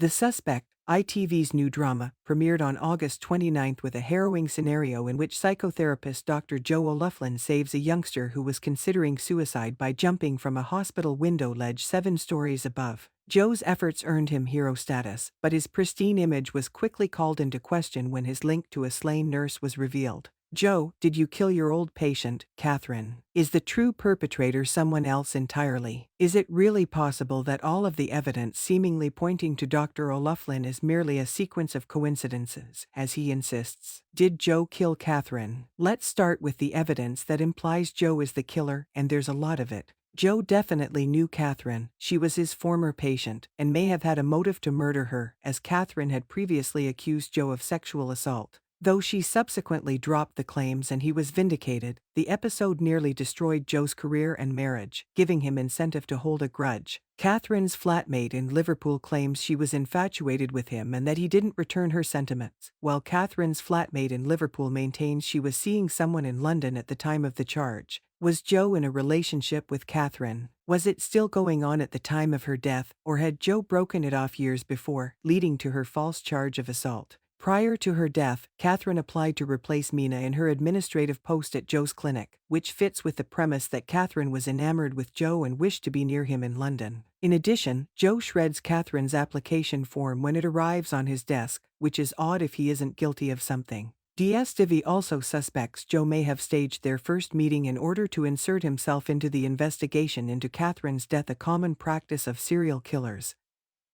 The Suspect, ITV's new drama, premiered on August 29 with a harrowing scenario in which psychotherapist Dr. Joe O'Loughlin saves a youngster who was considering suicide by jumping from a hospital window ledge 7 stories above. Joe's efforts earned him hero status, but his pristine image was quickly called into question when his link to a slain nurse was revealed. Joe, did you kill your old patient, Catherine? Is the true perpetrator someone else entirely? Is it really possible that all of the evidence seemingly pointing to Dr. O'Loughlin is merely a sequence of coincidences, as he insists? Did Joe kill Catherine? Let's start with the evidence that implies Joe is the killer, and there's a lot of it. Joe definitely knew Catherine. She was his former patient, and may have had a motive to murder her, as Catherine had previously accused Joe of sexual assault. Though she subsequently dropped the claims and he was vindicated, the episode nearly destroyed Joe's career and marriage, giving him incentive to hold a grudge. Catherine's flatmate in Liverpool claims she was infatuated with him and that he didn't return her sentiments, while Catherine's flatmate in Liverpool maintains she was seeing someone in London at the time of the charge. Was Joe in a relationship with Catherine? Was it still going on at the time of her death, or had Joe broken it off years before, leading to her false charge of assault? Prior to her death, Catherine applied to replace Mina in her administrative post at Joe's clinic, which fits with the premise that Catherine was enamored with Joe and wished to be near him in London. In addition, Joe shreds Catherine's application form when it arrives on his desk, which is odd if he isn't guilty of something. DSTV also suspects Joe may have staged their first meeting in order to insert himself into the investigation into Catherine's death, a common practice of serial killers.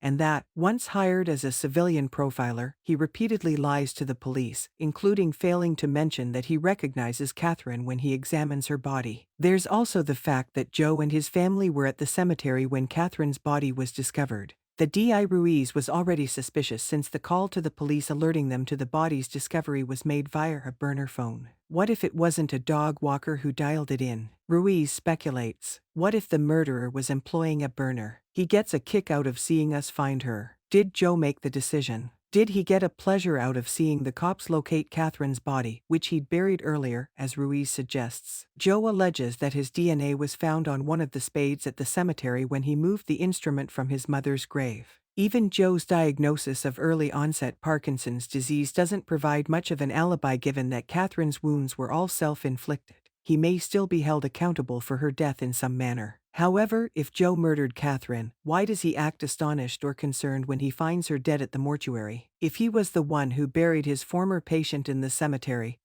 And that, once hired as a civilian profiler, he repeatedly lies to the police, including failing to mention that he recognizes Catherine when he examines her body. There's also the fact that Joe and his family were at the cemetery when Catherine's body was discovered. The DI Ruiz was already suspicious since the call to the police alerting them to the body's discovery was made via a burner phone. What if it wasn't a dog walker who dialed it in? Ruiz speculates. What if the murderer was employing a burner? He gets a kick out of seeing us find her. Did Joe make the decision? Did he get a pleasure out of seeing the cops locate Catherine's body, which he'd buried earlier, as Ruiz suggests? Joe alleges that his DNA was found on one of the spades at the cemetery when he moved the instrument from his mother's grave. Even Joe's diagnosis of early-onset Parkinson's disease doesn't provide much of an alibi given that Catherine's wounds were all self-inflicted. He may still be held accountable for her death in some manner. However, if Joe murdered Catherine, why does he act astonished or concerned when he finds her dead at the mortuary? If he was the one who buried his former patient in the cemetery,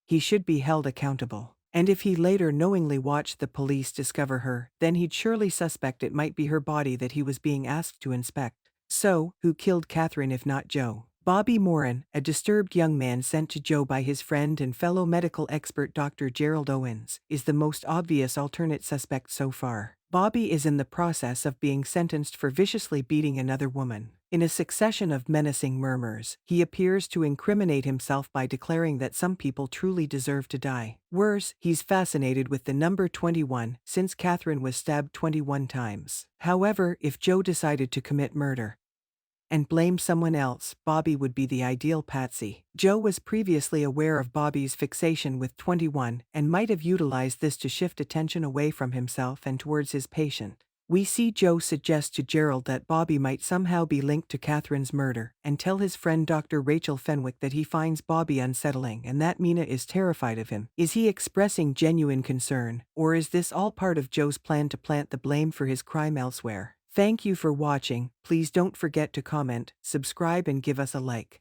he should be held accountable. And if he later knowingly watched the police discover her, then he'd surely suspect it might be her body that he was being asked to inspect. So, who killed Catherine if not Joe? Bobby Moran, a disturbed young man sent to Joe by his friend and fellow medical expert Dr. Gerald Owens, is the most obvious alternate suspect so far. Bobby is in the process of being sentenced for viciously beating another woman. In a succession of menacing murmurs, he appears to incriminate himself by declaring that some people truly deserve to die. Worse, he's fascinated with the number 21, since Catherine was stabbed 21 times. However, if Joe decided to commit murder and blame someone else, Bobby would be the ideal patsy. Joe was previously aware of Bobby's fixation with 21 and might have utilized this to shift attention away from himself and towards his patient. We see Joe suggest to Gerald that Bobby might somehow be linked to Catherine's murder, and tell his friend Dr. Rachel Fenwick that he finds Bobby unsettling and that Mina is terrified of him. Is he expressing genuine concern, or is this all part of Joe's plan to plant the blame for his crime elsewhere? Thank you for watching. Please don't forget to comment, subscribe and give us a like.